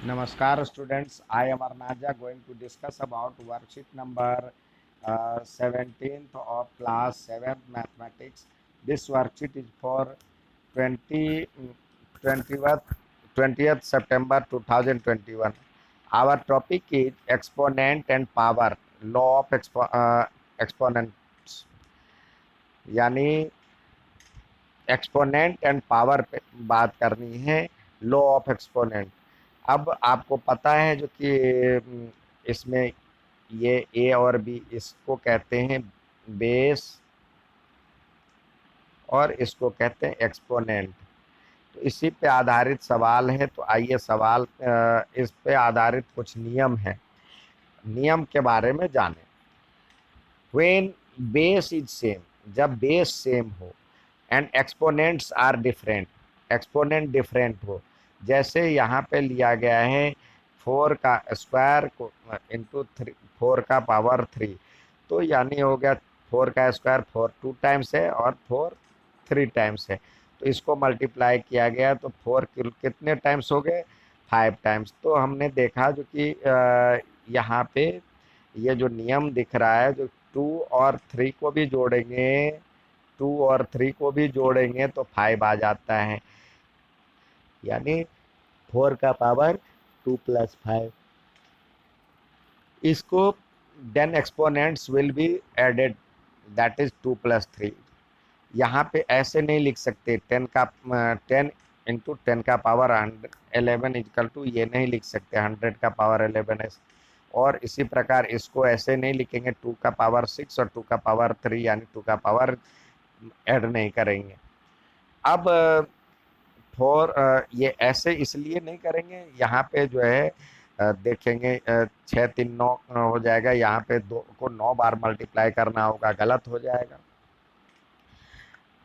Namaskar students, I am Arnaja going to discuss about worksheet number 17th of class 7th mathematics. This worksheet is for 20, 20th, 20th September 2021. Our topic is exponent and power, law of exponents, यानी exponent and power पे बात करनी है, law of exponent. अब आपको पता है जो कि इसमें ये ए और बी, इसको कहते हैं बेस और इसको कहते हैं एक्सपोनेंट। तो इसी पे आधारित सवाल है, तो आइए सवाल इस पे आधारित कुछ नियम है, नियम के बारे में जानें। व्हेन बेस इज सेम, जब बेस सेम हो and exponents are different, exponent different हो, जैसे यहाँ पे लिया गया है 4 का स्क्वायर को इंटू 4 का पावर 3, तो यानी हो गया 4 का स्क्वायर 4 2 टाइम्स है और 4 3 टाइम्स है, तो इसको मल्टीप्लाई किया गया तो 4 कितने टाइम्स हो गए, 5 टाइम्स। तो हमने देखा जो कि यहाँ पे ये जो नियम दिख रहा है, जो 2 और 3 को भी जोड़ेंगे, 2 और 3 को भी जोड़ेंगे तो 5 आ जाता है, यानी 4 का पावर 2 प्लस 5। इसको then exponents will be added, that is 2 plus 3। यहाँ पे ऐसे नहीं लिख सकते 10 का 10 इंटू 10 का पावर 11 इजकल टू, ये नहीं लिख सकते 100 का पावर 11 है। और इसी प्रकार इसको ऐसे नहीं लिखेंगे 2 का पावर 6 और 2 का पावर 3, यानी 2 का पावर ऐड नहीं करेंगे। अब फोर ये ऐसे इसलिए नहीं करेंगे, यहाँ पे जो है देखेंगे 6 3 9 हो जाएगा, यहाँ पे 2 को 9 बार मल्टीप्लाई करना होगा, गलत हो जाएगा।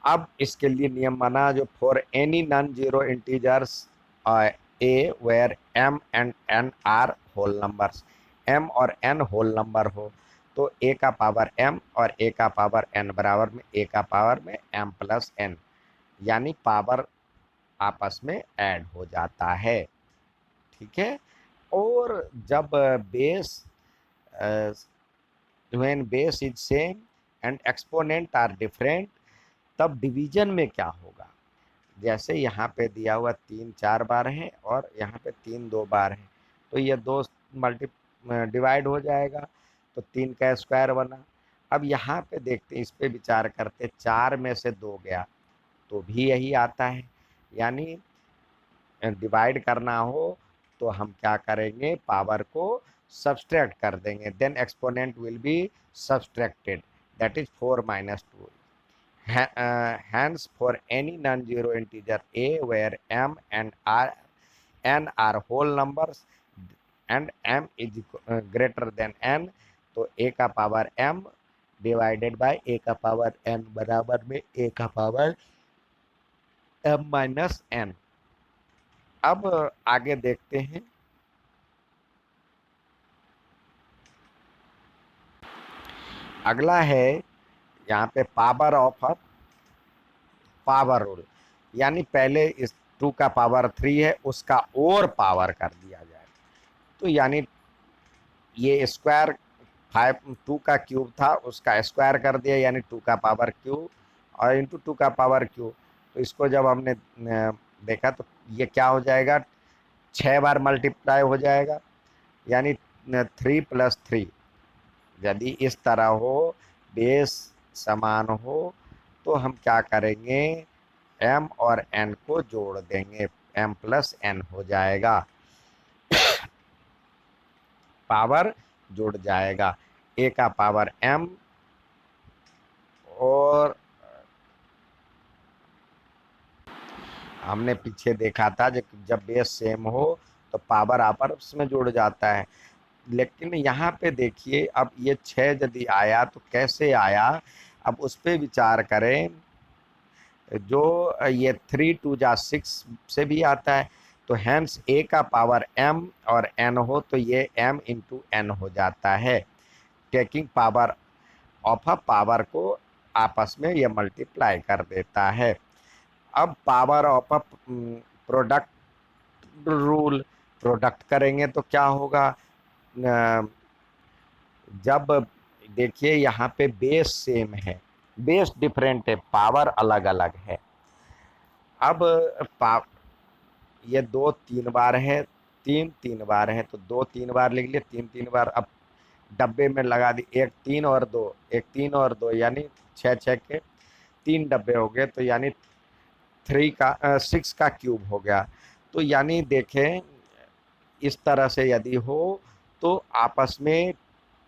अब इसके लिए नियम बना, जो for any non zero integers A where M and N are whole numbers, M और एन होल नंबर हो, तो ए का पावर एम और ए का पावर एन बराबर में ए का पावर में एम प्लस एन, यानी पावर आपस में ऐड हो जाता है। ठीक है। और जब base when base is same and exponent are different, तब डिवीजन में क्या होगा, जैसे यहाँ पे दिया हुआ 3 4 बार है और यहाँ पे 3 2 बार है, तो ये दो मल्टी डिवाइड हो जाएगा, तो 3 का स्क्वायर बना। अब यहाँ पे देखते, इस पे विचार करते, 4 में से 2 गया तो भी यही आता है, यानी डिवाइड करना हो तो हम क्या करेंगे, पावर को सब्सट्रैक्ट कर देंगे, then exponent will be subtracted, that is 4 minus 2। Hence for any non-zero integer a where m and r n are whole numbers and m is greater than n, तो a का power m divided by a का power n बराबर में a का power m minus n। अब आगे देखते हैं, अगला है यहाँ पे पावर ऑफ पावर रूल, यानी पहले इस 2 का पावर 3 है उसका और पावर कर दिया जाए, तो यानी ये स्क्वायर 5 2 का क्यूब था उसका स्क्वायर कर दिया, यानी 2 का पावर क्यूब और इंटू 2 का पावर क्यूब, तो इसको जब हमने देखा तो ये क्या हो जाएगा, 6 बार मल्टीप्लाई हो जाएगा, यानी 3 प्लस 3। यदि इस तरह हो, बेस समान हो, तो हम क्या करेंगे, m और n को जोड़ देंगे, m प्लस n हो जाएगा, पावर जुड़ जाएगा, a का पावर m और हमने पीछे देखा था जब बेस सेम हो तो पावर आपस में जुड़ जाता है, लेकिन यहाँ पे देखिए अब ये 6 यदि आया तो कैसे आया, अब उस पर विचार करें। जो ये 3 2 जा 6 से भी आता है, तो हैंस ए का पावर m और n हो तो ये m इंटू एन हो जाता है, taking power of a power को आपस में ये मल्टीप्लाई कर देता है। अब power of a product rule product करेंगे तो क्या होगा, जब देखिए यहाँ पे बेस सेम है, बेस डिफरेंट है, पावर अलग अलग है। अब पा ये दो तीन बार है, तीन तीन बार है, तो दो तीन बार लिख लिए, तीन तीन बार। अब डब्बे में लगा दी, एक तीन और दो, एक तीन और दो, यानी छः छः के तीन डब्बे हो गए, तो यानी थ्री का सिक्स का क्यूब हो गया। तो यानी देखें, इस तरह से यदि हो तो आपस में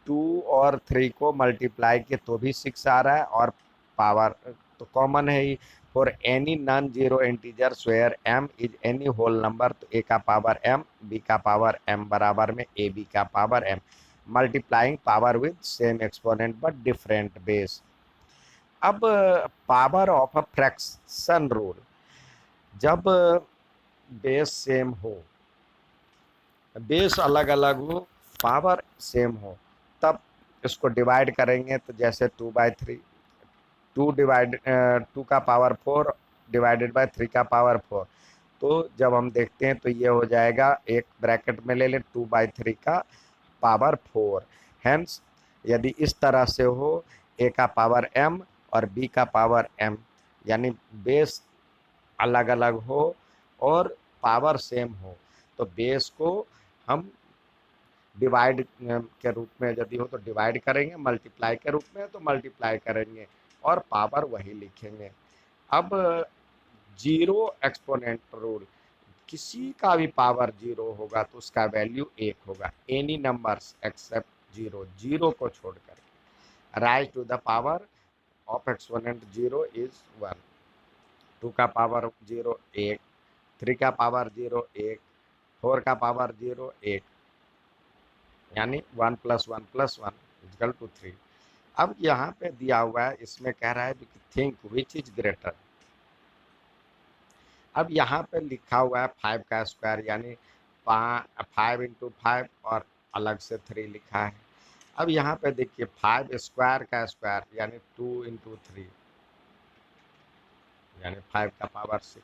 टू और थ्री को मल्टीप्लाई किए तो भी सिक्स आ रहा है, और पावर तो कॉमन है ही। For any non zero integers where m is any whole number, तो a का पावर m, b का पावर m बराबर में ab का power m, multiplying power with same exponent but different base. अब power of a fraction rule, जब base same हो, base अलग अलग हो, पावर सेम हो, तब इसको डिवाइड करेंगे। तो जैसे 2/3, टू का पावर 4 डिवाइडेड बाय 3 का पावर 4, तो जब हम देखते हैं तो ये हो जाएगा, एक ब्रैकेट में ले लें 2/3 का पावर 4। हेंस यदि इस तरह से हो, ए का पावर m और b का पावर m, यानी बेस अलग अलग हो और पावर सेम हो, तो बेस को हम डिवाइड के रूप में यदि हो तो डिवाइड करेंगे, मल्टीप्लाई के रूप में तो मल्टीप्लाई करेंगे, और पावर वही लिखेंगे। अब जीरो एक्सपोनेंट रूल, किसी का भी पावर जीरो होगा तो उसका वैल्यू एक होगा, any numbers except zero, zero को छोड़कर। Raise to the power of exponent zero is one, two का पावर जीरो एक, थ्री का पावर जीरो एक, फोर का पावर जीरो एक, यानी one plus one plus one equal to three. अब यहाँ पे दिया हुआ है, इसमें कह रहा है कि थिंक विच इज ग्रेटर। अब यहाँ पे लिखा हुआ है 5 का स्क्वायर, यानी 5 × 5 और अलग से 3 लिखा है। अब यहाँ पे देखिए 5 स्क्वायर का स्क्वायर, यानी 2 × 3, यानी 5 का पावर 6।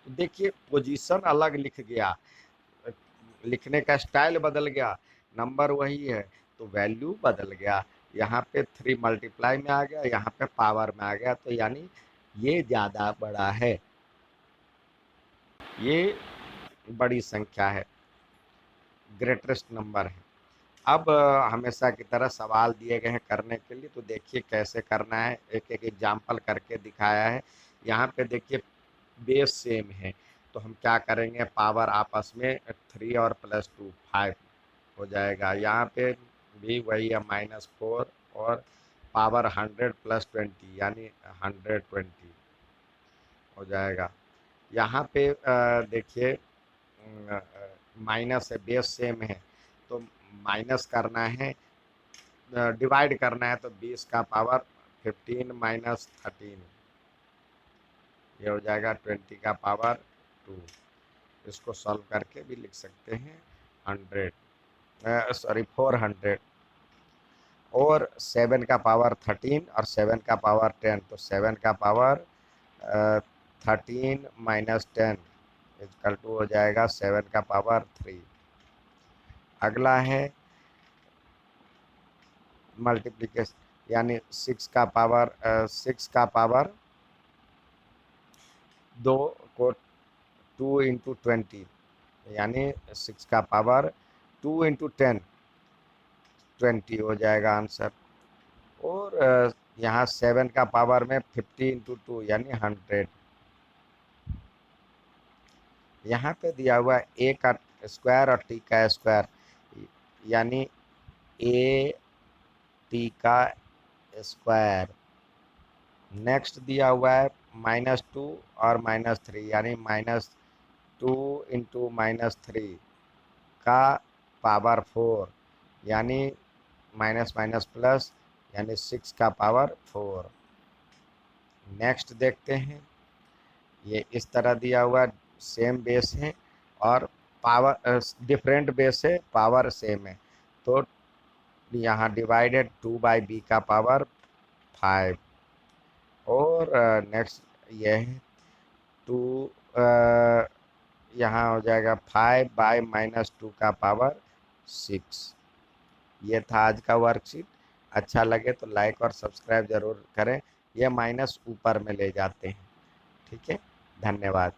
तो देखिए पोजीशन अलग लिख गया, लिखने का स्टाइल बदल गया, नंबर वही है तो वैल्यू बदल गया। यहाँ पे 3 मल्टीप्लाई में आ गया, यहाँ पे पावर में आ गया, तो यानी ये ज़्यादा बड़ा है, ये बड़ी संख्या है, ग्रेटेस्ट नंबर है। अब हमेशा की तरह सवाल दिए गए हैं करने के लिए, तो देखिए कैसे करना है, एक एक एग्जाम्पल करके दिखाया है। यहाँ पे देखिए बेस सेम है, तो हम क्या करेंगे, पावर आपस में 3 और प्लस 2 5 हो जाएगा। यहाँ पे भी वही है, -4 और पावर 100 + 20, यानी 120 हो जाएगा। यहाँ पे देखिए माइनस है, बेस सेम है, तो माइनस करना है, डिवाइड करना है, तो 20 का पावर 15 - 13, ये हो जाएगा 20 का पावर 2। इसको सॉल्व करके भी लिख सकते हैं 400, और 7 का पावर 13 और 7 का पावर 10, तो 7 का पावर 13 - 10 इक्वल टू हो जाएगा 7 का पावर 3। अगला है मल्टीप्लिकेशन, यानी 6 का पावर 2 को 2 × 20, यानी 6 का पावर 2 × 10 20 हो जाएगा आंसर। और यहाँ 7 का पावर में 50 × 2, यानी 100। यहाँ पे दिया हुआ है a का स्क्वायर और t का स्क्वायर, यानी a t का स्क्वायर। नेक्स्ट दिया हुआ है -2 और -3, यानी -2 × -3 का पावर 4, यानी माइनस माइनस प्लस, यानी 6 का पावर 4। नेक्स्ट देखते हैं, ये इस तरह दिया हुआ, सेम बेस है और पावर डिफरेंट बेस है, पावर सेम है, तो यहाँ डिवाइडेड 2/b का पावर 5। और नेक्स्ट ये है 2 यहाँ हो जाएगा 5/-2 का पावर 6। ये था आज का वर्कशीट। अच्छा लगे तो लाइक और सब्सक्राइब जरूर करें। ये माइनस ऊपर में ले जाते हैं। ठीक है, धन्यवाद।